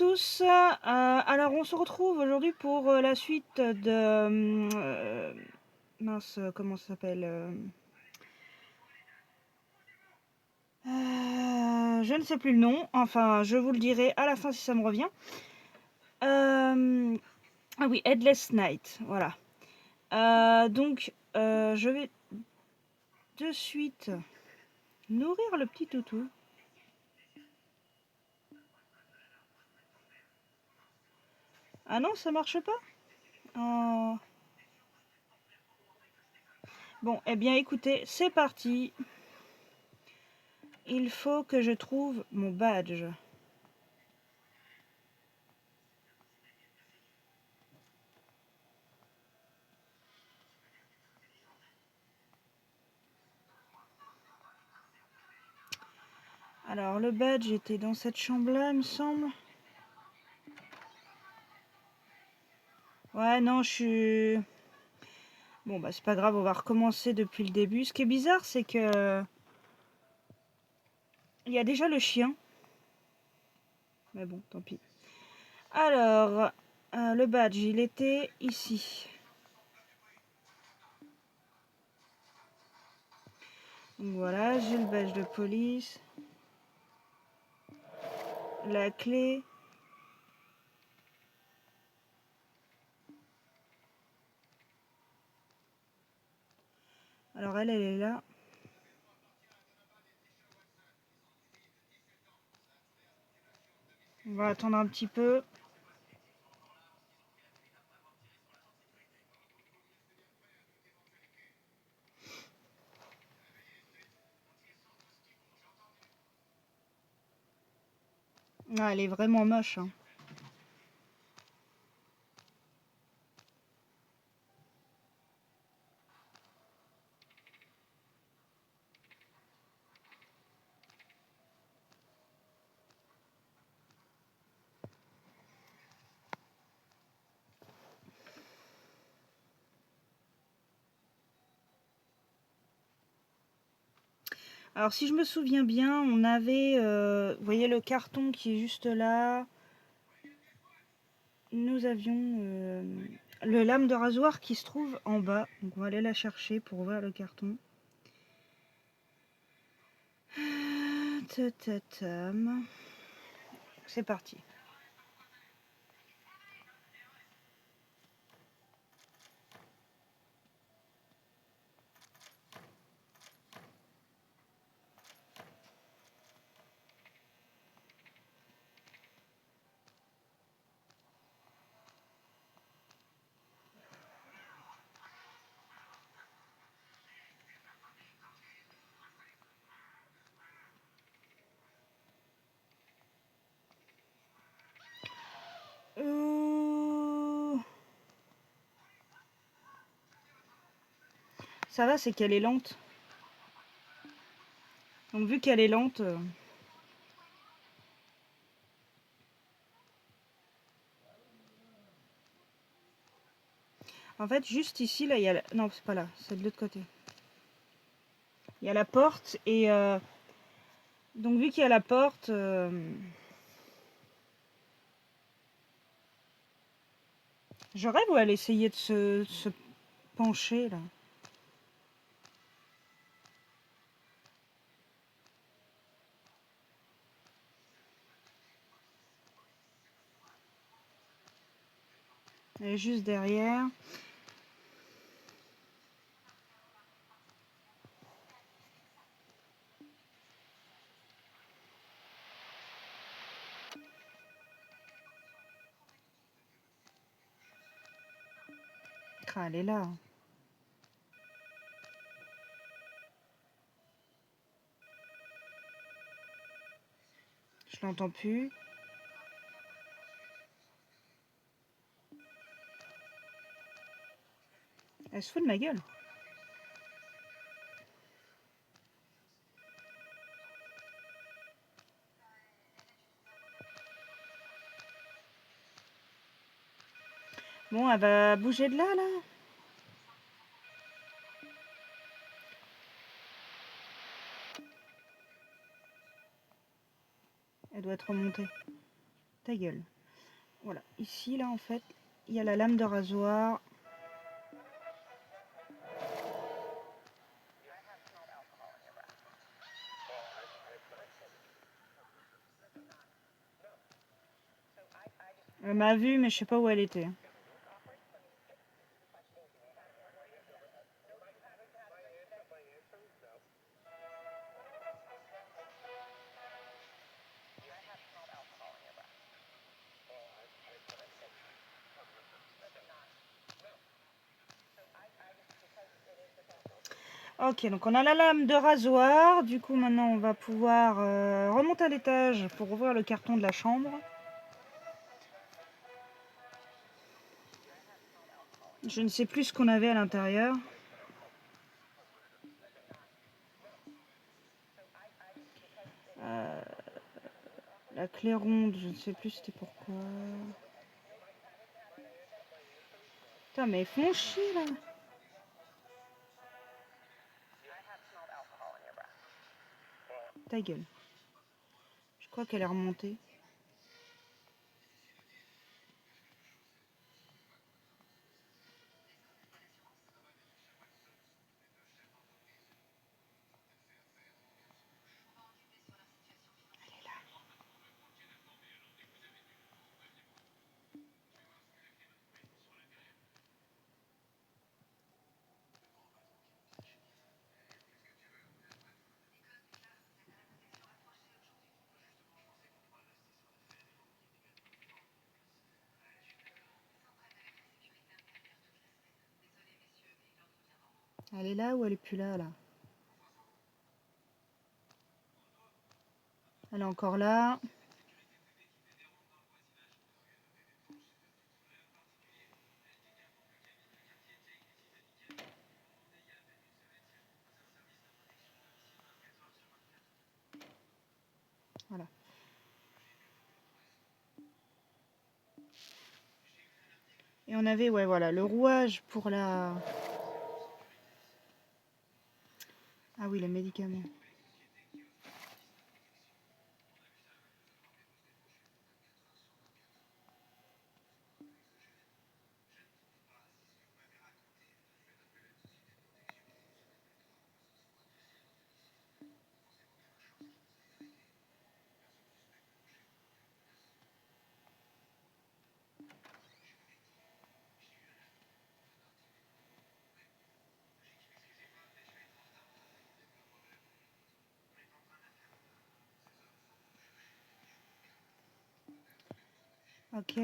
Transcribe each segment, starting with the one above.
tous, alors on se retrouve aujourd'hui pour la suite de... mince, comment ça s'appelle je ne sais plus le nom, enfin je vous le dirai à la fin si ça me revient. Ah oui, Headless Night, voilà. Donc je vais de suite nourrir le petit toutou. Ah non, ça marche pas? Oh. Bon, eh bien écoutez, c'est parti. Il faut que je trouve mon badge. Alors le badge était dans cette chambre-là, il me semble. Ouais, non, je suis... Bon, bah c'est pas grave, on va recommencer depuis le début. Ce qui est bizarre, c'est que... Il y a déjà le chien. Mais bon, tant pis. Alors, le badge, il était ici. Donc voilà, j'ai le badge de police. La clé. Alors elle est là. On va attendre un petit peu. Ah, elle est vraiment moche, hein. Alors si je me souviens bien, on avait... vous voyez le carton qui est juste là. Nous avions le lame de rasoir qui se trouve en bas. Donc on va aller la chercher pour ouvrir le carton. C'est parti. Ça va, c'est qu'elle est lente. Donc vu qu'elle est lente... En fait, juste ici, là, il y a... Non, c'est pas là, c'est de l'autre côté. Il y a la porte et... Donc vu qu'il y a la porte... Je rêve où elle essayait de se pencher, là. Elle est juste derrière. Ah, elle est là. Je l'entends plus. Elle se fout de ma gueule. Bon, elle va bouger de là, là. Elle doit être remontée. Ta gueule. Voilà, ici, là, en fait, il y a la lame de rasoir. Elle m'a vu, mais je sais pas où elle était. Ok, donc on a la lame de rasoir. Du coup, maintenant, on va pouvoir remonter à l'étage pour ouvrir le carton de la chambre. Je ne sais plus ce qu'on avait à l'intérieur. La clé ronde, je ne sais plus c'était pourquoi. Putain, mais ils font chier, là. Ta gueule. Je crois qu'elle est remontée. Elle est là ou elle est plus là, là? Elle est encore là. Voilà. Et on avait, ouais, voilà, le rouage pour la... Ah oui, les médicaments. Ok.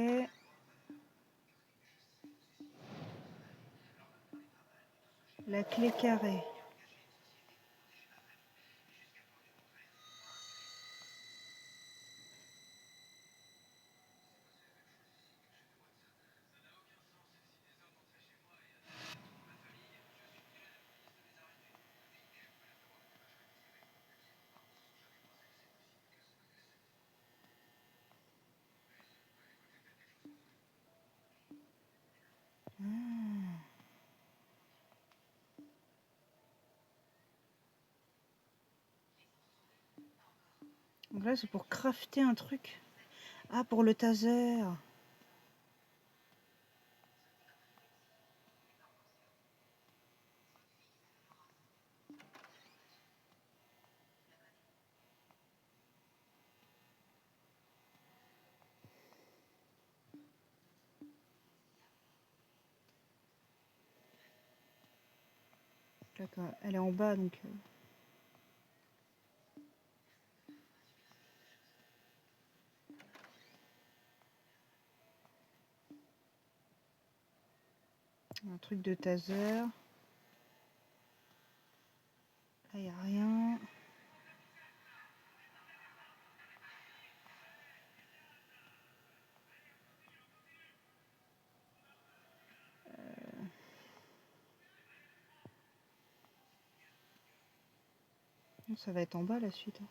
La clé carrée. Donc là, c'est pour crafter un truc. Ah, pour le taser. D'accord, elle est en bas, donc... un truc de taser. Là, il n'y a rien. Ça va être en bas, la suite.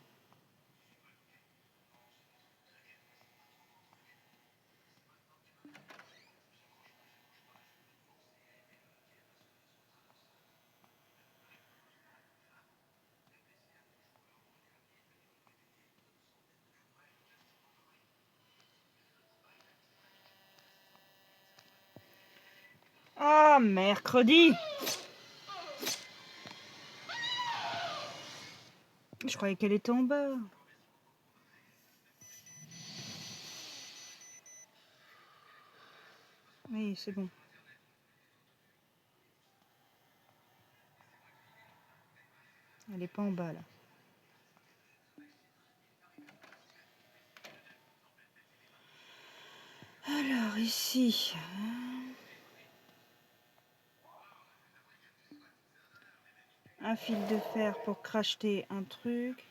Ah, mercredi! Je croyais qu'elle était en bas. Oui, c'est bon. Elle est pas en bas, là. Alors, ici... un fil de fer pour cracheter un truc.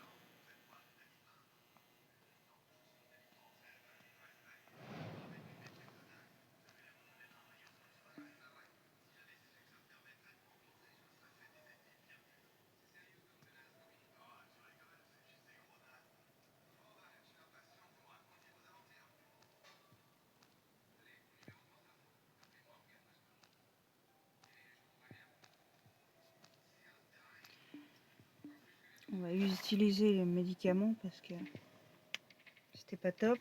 On va utiliser le médicament parce que c'était pas top.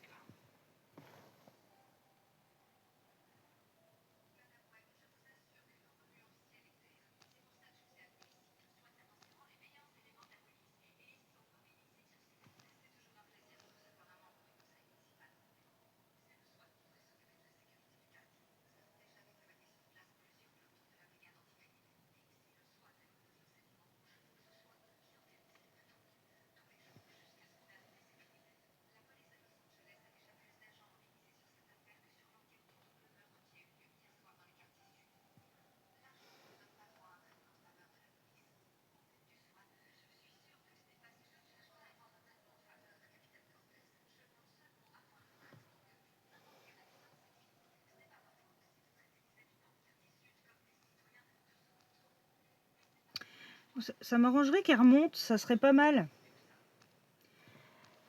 Ça m'arrangerait qu'elle remonte, ça serait pas mal.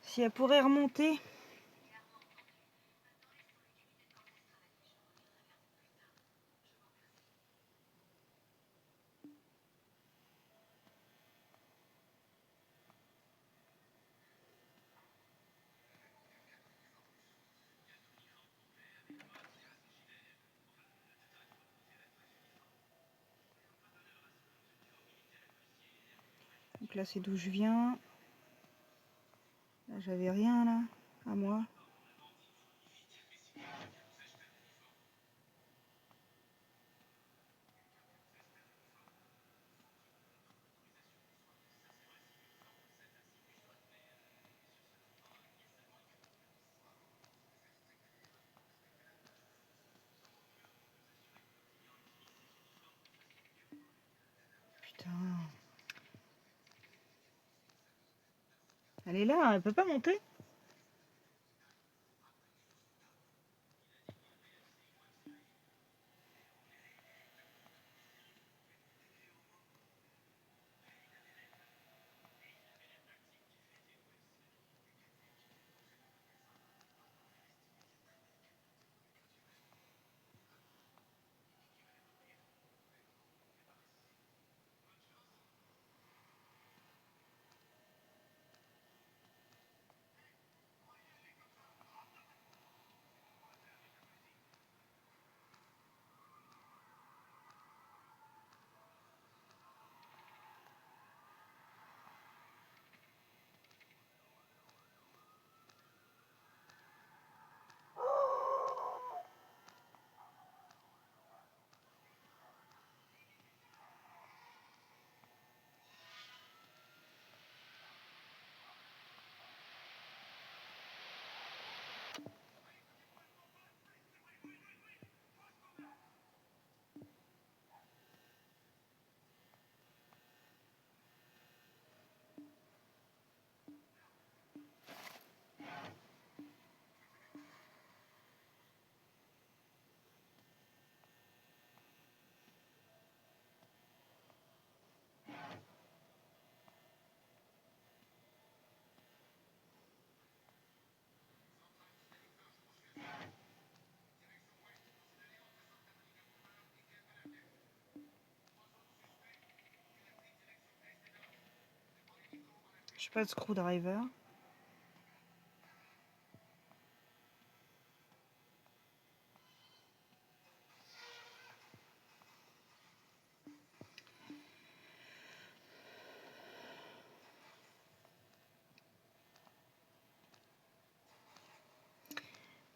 Si elle pourrait remonter. Donc là, c'est d'où je viens. Là, j'avais rien, là, à moi. Putain. Elle est là, elle peut pas monter? J'ai pas de screwdriver.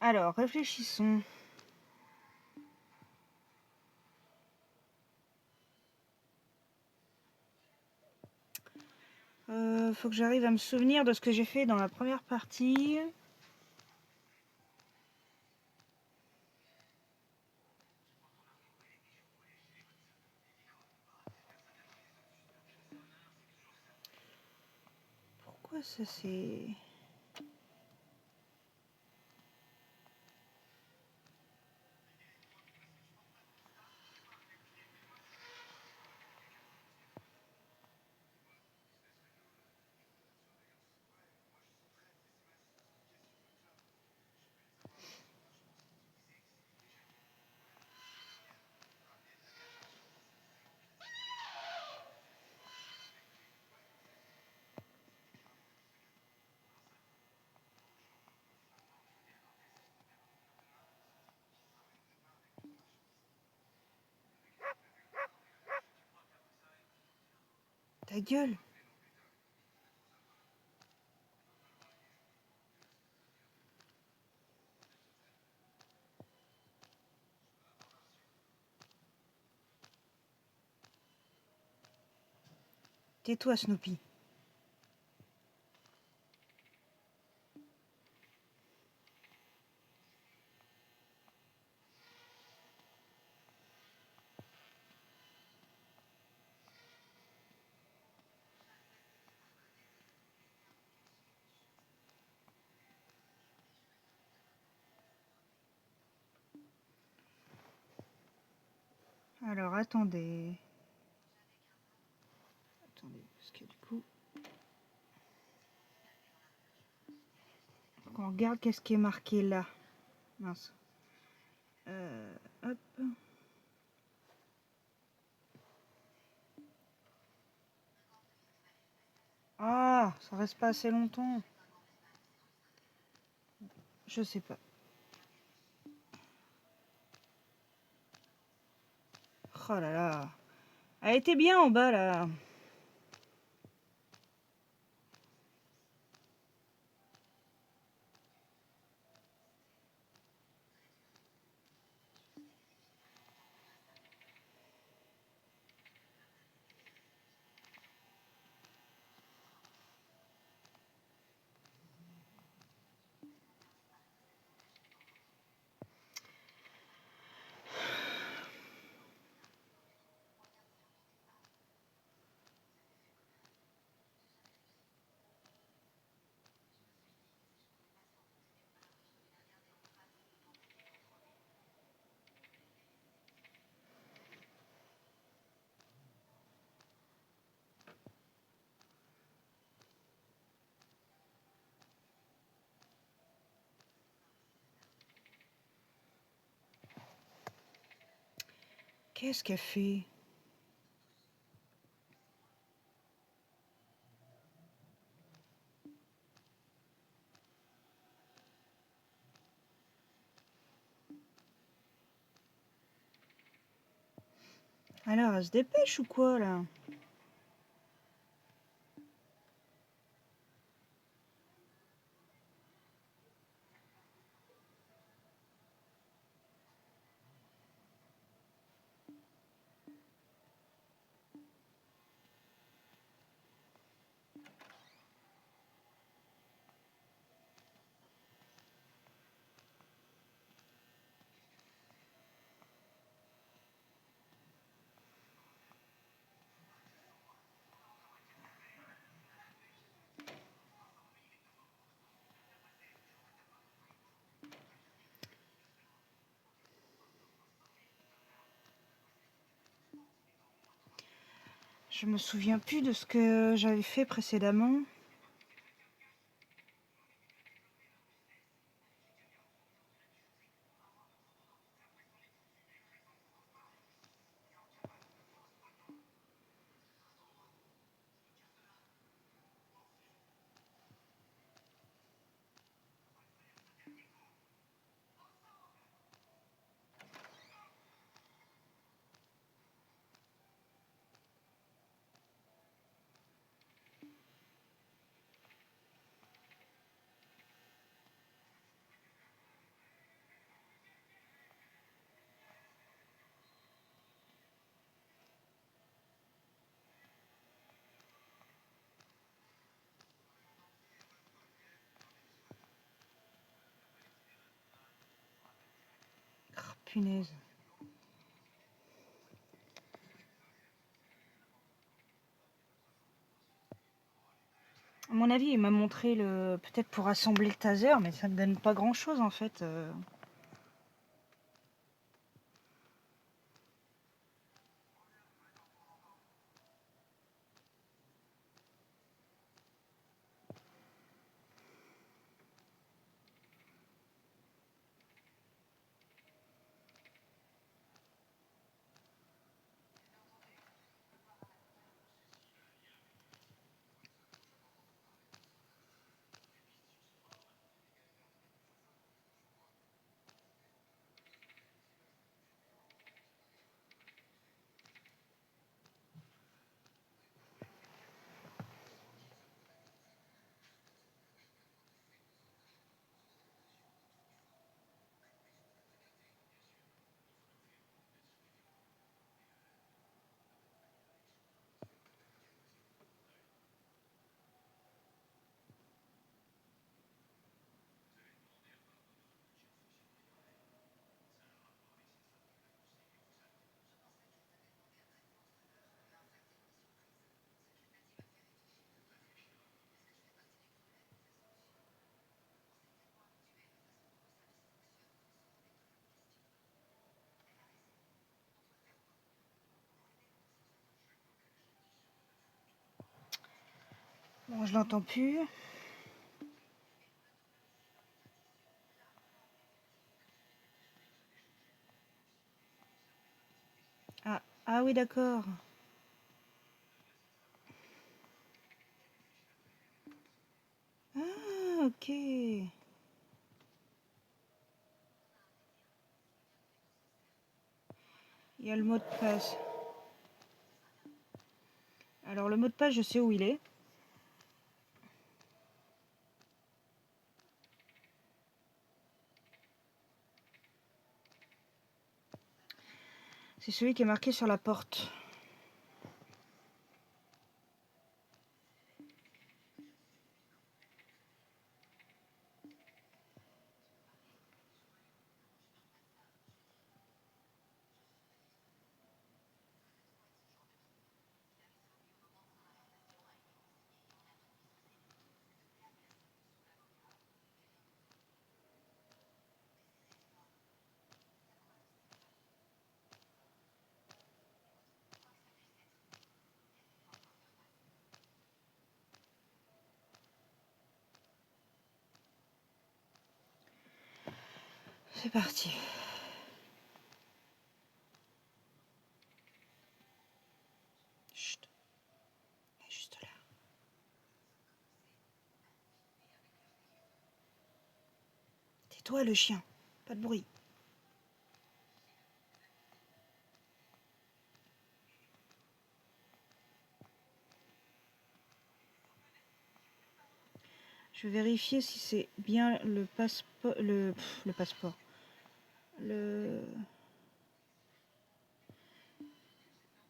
Alors, réfléchissons. Faut que j'arrive à me souvenir de ce que j'ai fait dans la première partie. Pourquoi ça c'est... Ta gueule! Tais-toi, Snoopy. Alors, attendez. Attendez, parce que du coup... Faut qu'on regarde qu'est-ce qui est marqué là. Mince. Hop. Ah, ça reste pas assez longtemps. Je sais pas. Oh là là. Elle était bien en bas là. Qu'est-ce qu'elle fait? Alors, elle se dépêche ou quoi là? Je me souviens plus de ce que j'avais fait précédemment. punaise. À mon avis, il m'a montré le... peut-être pour assembler le taser, mais ça ne donne pas grand-chose en fait. Bon, je l'entends plus. Ah, ah oui, d'accord. Ah, ok. Il y a le mot de passe. Alors le mot de passe, je sais où il est. C'est celui qui est marqué sur la porte. C'est parti. Chut. Il est juste là. Tais-toi le chien. Pas de bruit. Je vais vérifier si c'est bien le passeport. Le passeport.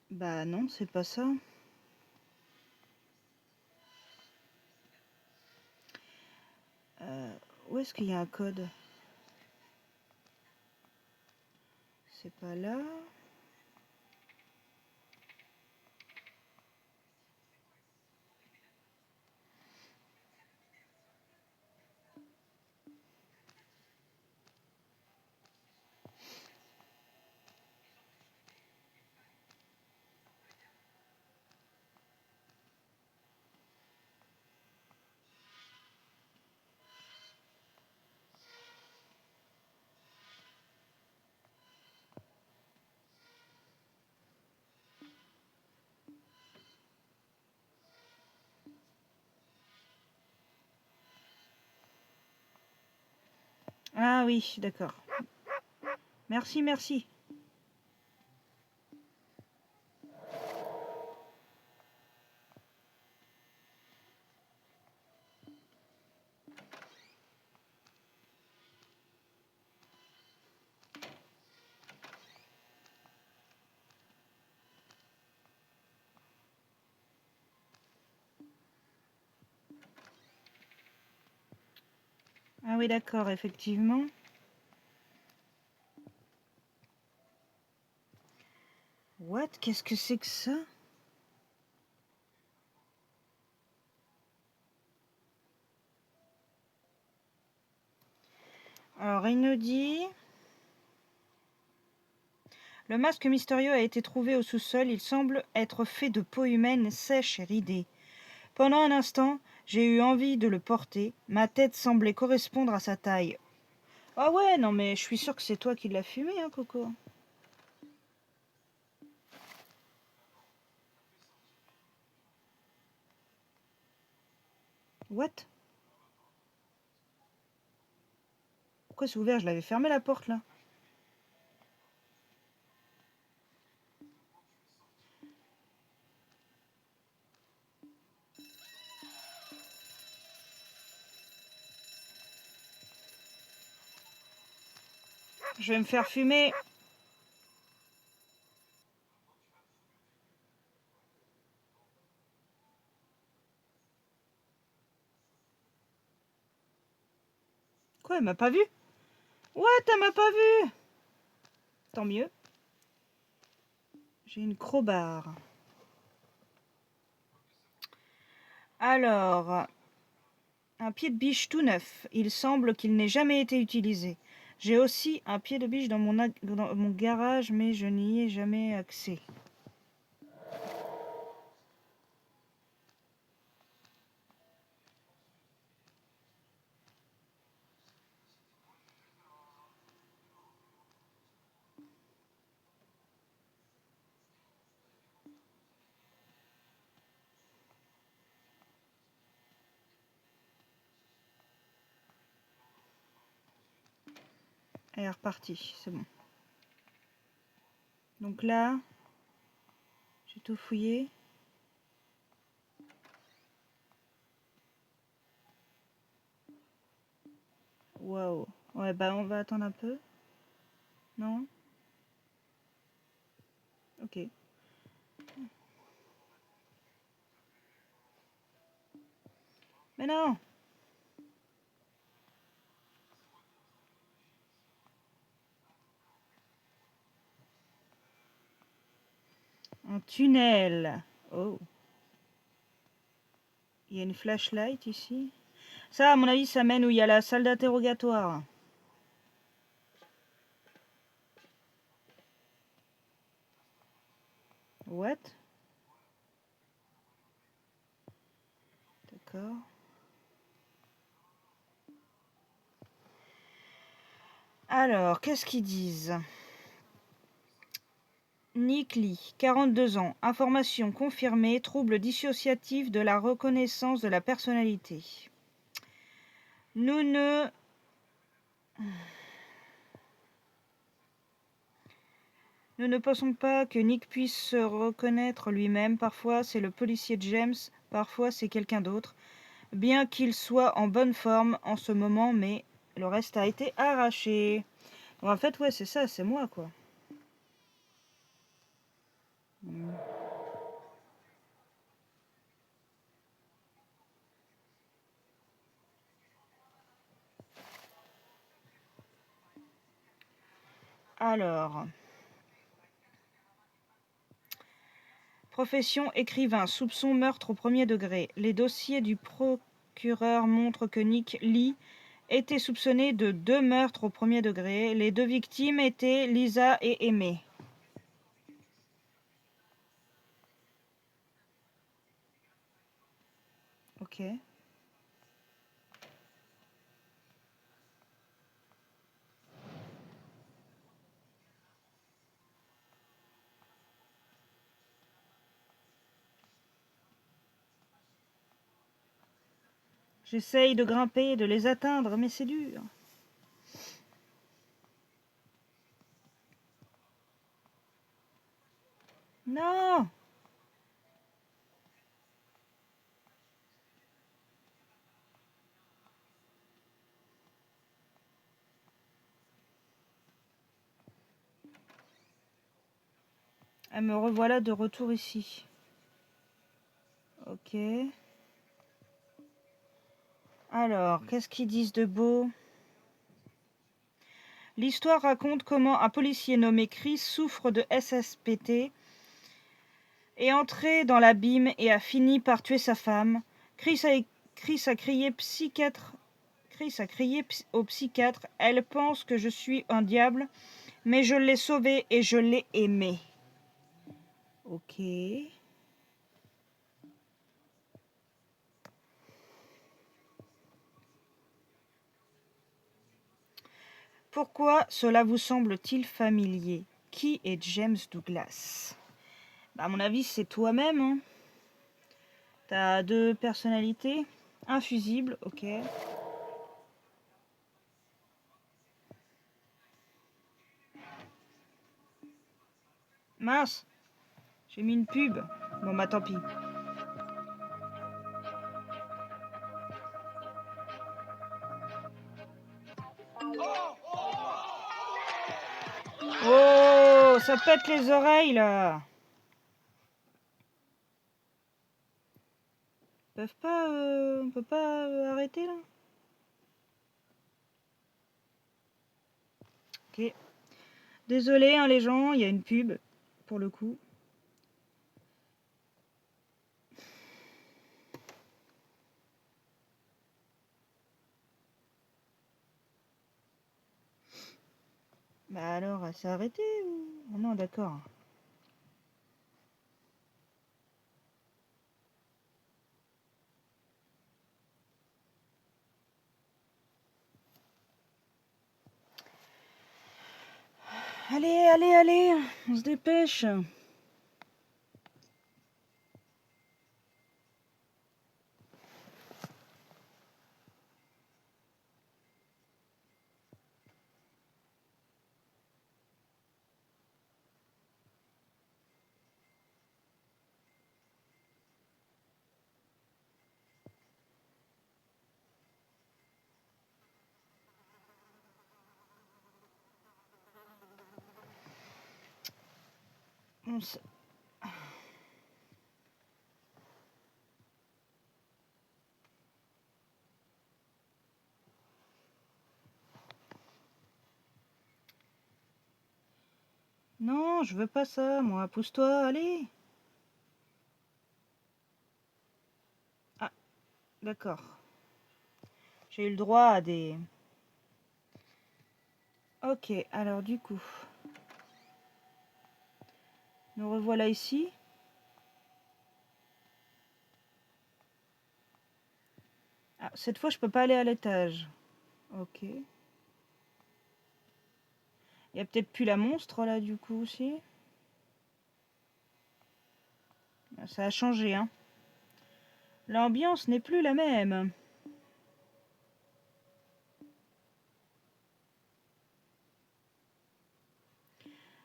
Bah non, c'est pas ça. Où est-ce qu'il y a un code? C'est pas là. Ah oui, d'accord. Merci, merci. Ah oui, d'accord, effectivement. What? Qu'est-ce que c'est que ça? Alors, il nous dit... Le masque mystérieux a été trouvé au sous-sol. Il semble être fait de peau humaine sèche et ridée. Pendant un instant, j'ai eu envie de le porter. Ma tête semblait correspondre à sa taille. Ah ouais, non mais je suis sûre que c'est toi qui l'as fumé, hein, Coco. What? Pourquoi c'est ouvert? Je l'avais fermé la porte là. Je vais me faire fumer. Quoi, elle m'a pas vu? What, elle m'a pas vu? Tant mieux. J'ai une crowbar. Alors, un pied de biche tout neuf. Il semble qu'il n'ait jamais été utilisé. J'ai aussi un pied de biche dans mon garage, mais je n'y ai jamais accès. Elle est repartie, c'est bon. Donc là, j'ai tout fouillé. Waouh. Ouais, bah on va attendre un peu. Non? Ok. Mais non! Un tunnel. Oh. Il y a une flashlight ici. Ça, à mon avis, ça mène où il y a la salle d'interrogatoire. What? D'accord. Alors, qu'est-ce qu'ils disent? Nick Lee, 42 ans. Information confirmée. Trouble dissociatif de la reconnaissance de la personnalité. Nous ne pensons pas que Nick puisse se reconnaître lui-même. Parfois, c'est le policier James. Parfois, c'est quelqu'un d'autre. Bien qu'il soit en bonne forme en ce moment, mais le reste a été arraché. Bon, en fait, ouais, c'est ça, c'est moi, quoi. Alors, profession écrivain, soupçon meurtre au premier degré. Les dossiers du procureur montrent que Nick Lee était soupçonné de 2 meurtres au premier degré. Les 2 victimes étaient Lisa et Aimée. Ok. J'essaye de grimper, de les atteindre, mais c'est dur. Non! Ah, me revoilà de retour ici. Ok. Alors, qu'est-ce qu'ils disent de beau? L'histoire raconte comment un policier nommé Chris souffre de SSPT. est entré dans l'abîme et a fini par tuer sa femme. Chris a crié au psychiatre. Elle pense que je suis un diable, mais je l'ai sauvé et je l'ai aimé. Ok. Pourquoi cela vous semble-t-il familier? Qui est James Douglas? Bah, à mon avis, c'est toi-même. Hein. T'as 2 personnalités. Un fusible, ok. Mince, j'ai mis une pub. Bon bah tant pis. Oh, ça pète les oreilles là. On peut pas arrêter là? Ok. Désolé hein, les gens, il y a une pub pour le coup. Bah alors, elle s'est arrêtée ou... Ah non, d'accord. Allez, allez, allez, on se dépêche. Non, je veux pas ça, moi. Pousse-toi, allez. Ah, d'accord. J'ai eu le droit à des... Ok, alors du coup... Nous revoilà ici. Ah, cette fois, je peux pas aller à l'étage. Ok. Il y a peut-être plus la monstre, là, du coup, aussi. Ça a changé, hein. L'ambiance n'est plus la même.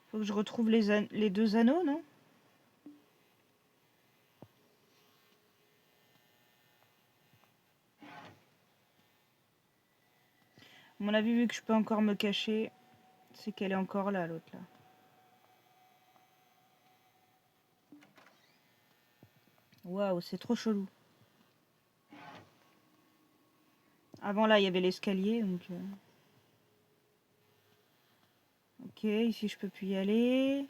Faut que je retrouve les 2 anneaux, non? À mon avis, vu que je peux encore me cacher, c'est qu'elle est encore là, l'autre, là. Waouh, c'est trop chelou. Avant, là, il y avait l'escalier, donc... Ok, ici, je peux plus y aller.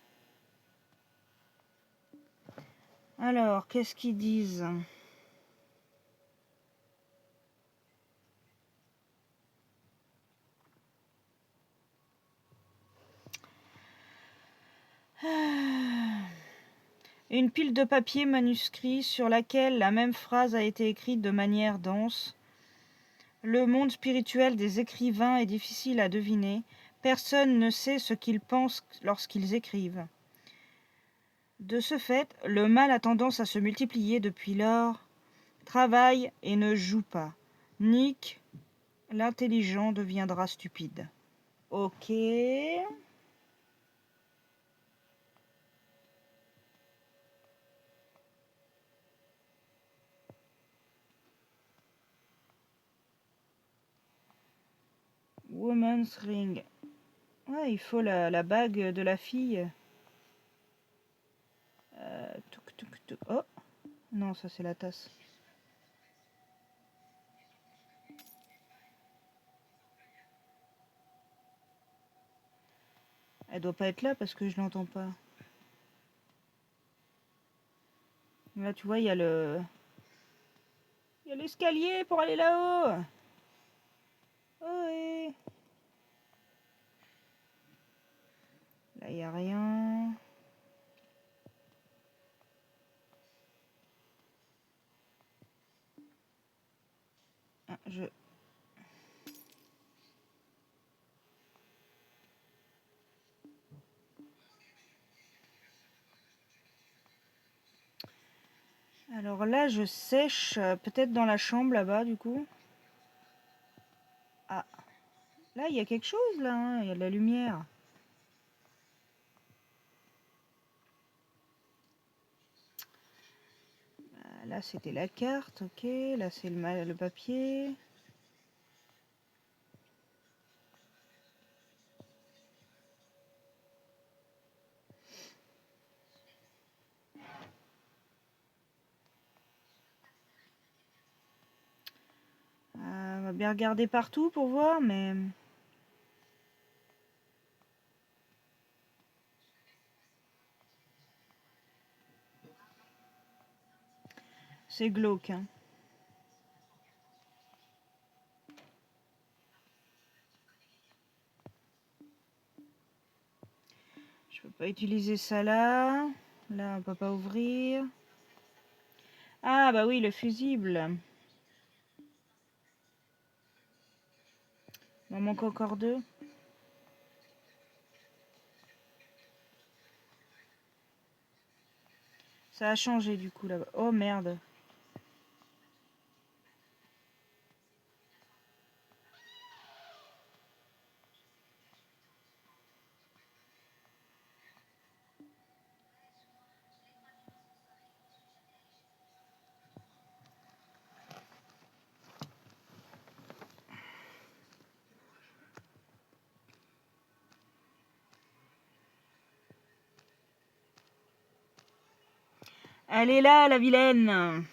Alors, qu'est-ce qu'ils disent? Une pile de papier manuscrit sur laquelle la même phrase a été écrite de manière dense. Le monde spirituel des écrivains est difficile à deviner. Personne ne sait ce qu'ils pensent lorsqu'ils écrivent. De ce fait, le mal a tendance à se multiplier depuis lors. Travaille et ne joue pas. Nick, l'intelligent deviendra stupide. Ok. Woman's ring. Ouais, il faut la bague de la fille. Oh, non, ça c'est la tasse. Elle doit pas être là parce que je l'entends pas. Là, tu vois, il y a le... Il y a l'escalier pour aller là-haut. Ouais. Là, il n'y a rien. Ah, Alors là, je sèche peut-être dans la chambre là-bas, du coup. Ah, là, il y a quelque chose, là. Hein. Il y a de la lumière. Là, c'était la carte, ok. Là, c'est le papier. On va bien regarder partout pour voir, mais... C'est glauque, hein. Je peux pas utiliser ça là. Là, on peut pas ouvrir. Ah, bah oui, le fusible. Il m'en manque encore 2. Ça a changé du coup là-bas. Oh merde. Elle est là, la vilaine.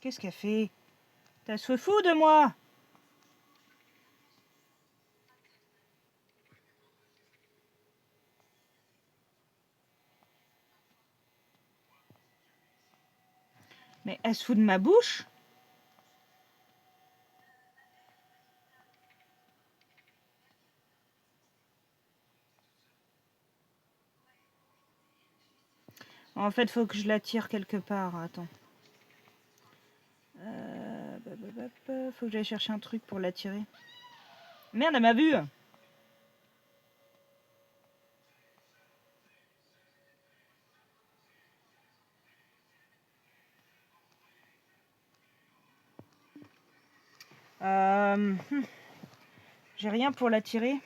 Qu'est-ce qu'elle fait? T'as se fou de moi? Mais elle se fout de ma bouche? En fait, faut que je la tire quelque part. Attends. Faut que j'aille chercher un truc pour la tirer. Merde, elle m'a vu. Euh, J'ai rien pour la tirer.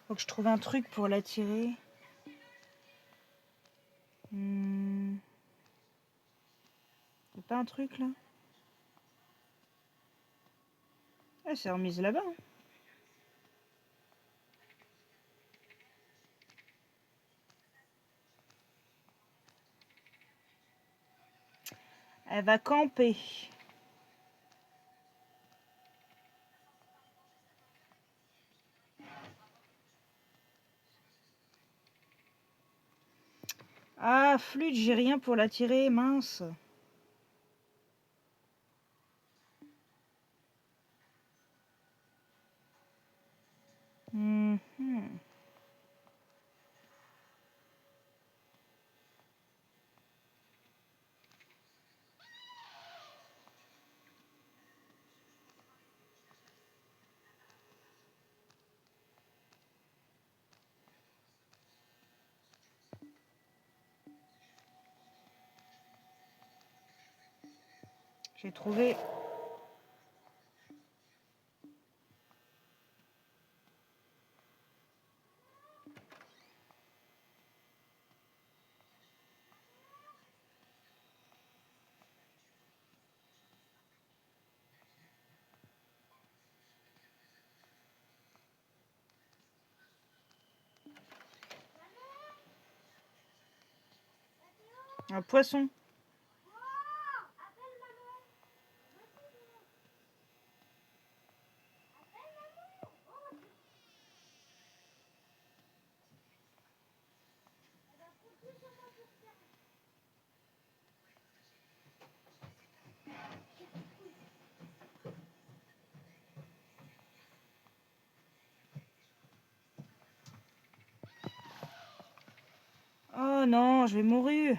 Faut que je trouve un truc pour la tirer. Y'a pas un truc là? Elle s'est remise là-bas. Hein. Elle va camper. Ah, flûte, j'ai rien pour la tirer, mince. Mhm. J'ai trouvé. Un poisson. Oh non, je vais mourir.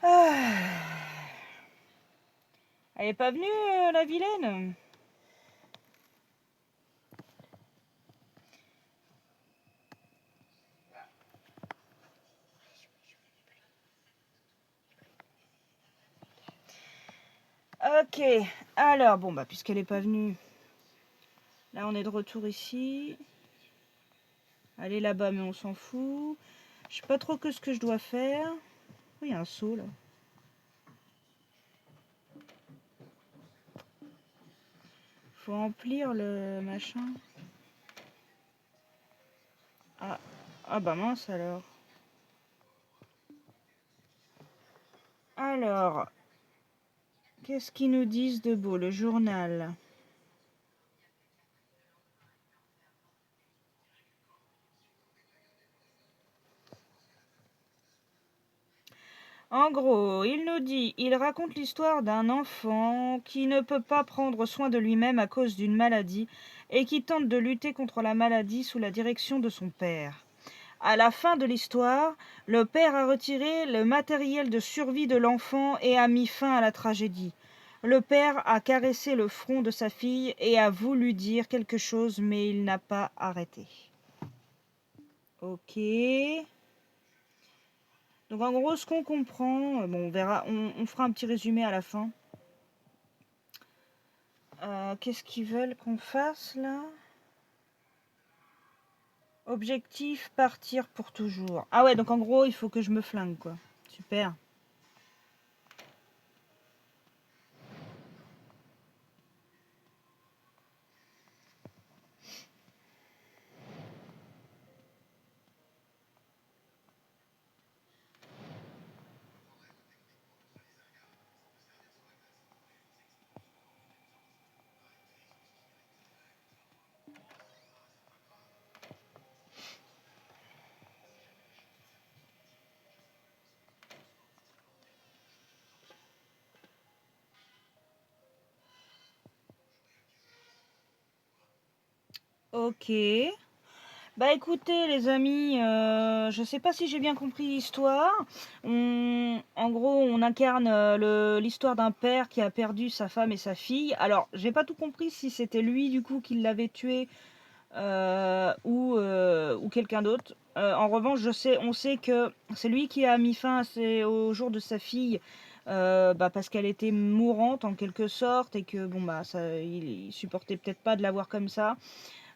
Ah. Elle est pas venue, la vilaine? Ok, alors, bon, bah, puisqu'elle est pas venue, là, on est de retour ici. Elle est là-bas, mais on s'en fout. Je sais pas trop que ce que je dois faire. Oh, il y a un seau, là. Faut remplir le machin. Ah, ah bah mince, alors. Alors, qu'est-ce qu'ils nous disent de beau, le journal? En gros, il raconte l'histoire d'un enfant qui ne peut pas prendre soin de lui-même à cause d'une maladie et qui tente de lutter contre la maladie sous la direction de son père. À la fin de l'histoire, le père a retiré le matériel de survie de l'enfant et a mis fin à la tragédie. Le père a caressé le front de sa fille et a voulu dire quelque chose, mais il n'a pas arrêté. Ok. Donc en gros, ce qu'on comprend, bon, on verra, on fera un petit résumé à la fin. Qu'est-ce qu'ils veulent qu'on fasse là? Objectif, partir pour toujours. Ah ouais, donc en gros, il faut que je me flingue, quoi. Super. Ok. Bah écoutez les amis, je sais pas si j'ai bien compris l'histoire. En gros, on incarne l'histoire d'un père qui a perdu sa femme et sa fille. Alors, j'ai pas tout compris si c'était lui du coup qui l'avait tué ou quelqu'un d'autre. En revanche, on sait que c'est lui qui a mis fin au jour de sa fille. Bah, parce qu'elle était mourante en quelque sorte et que bon bah il supportait peut-être pas de la voir comme ça.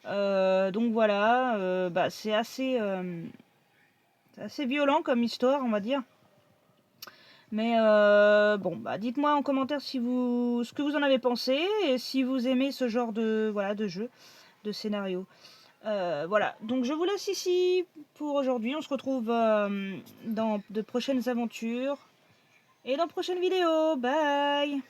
Donc voilà, bah, c'est assez violent comme histoire, on va dire. Mais bon, bah, dites-moi en commentaire ce que vous en avez pensé et si vous aimez ce genre de, voilà, de jeu, de scénario. Voilà, donc je vous laisse ici pour aujourd'hui. On se retrouve dans de prochaines aventures et dans de prochaines vidéos. Bye!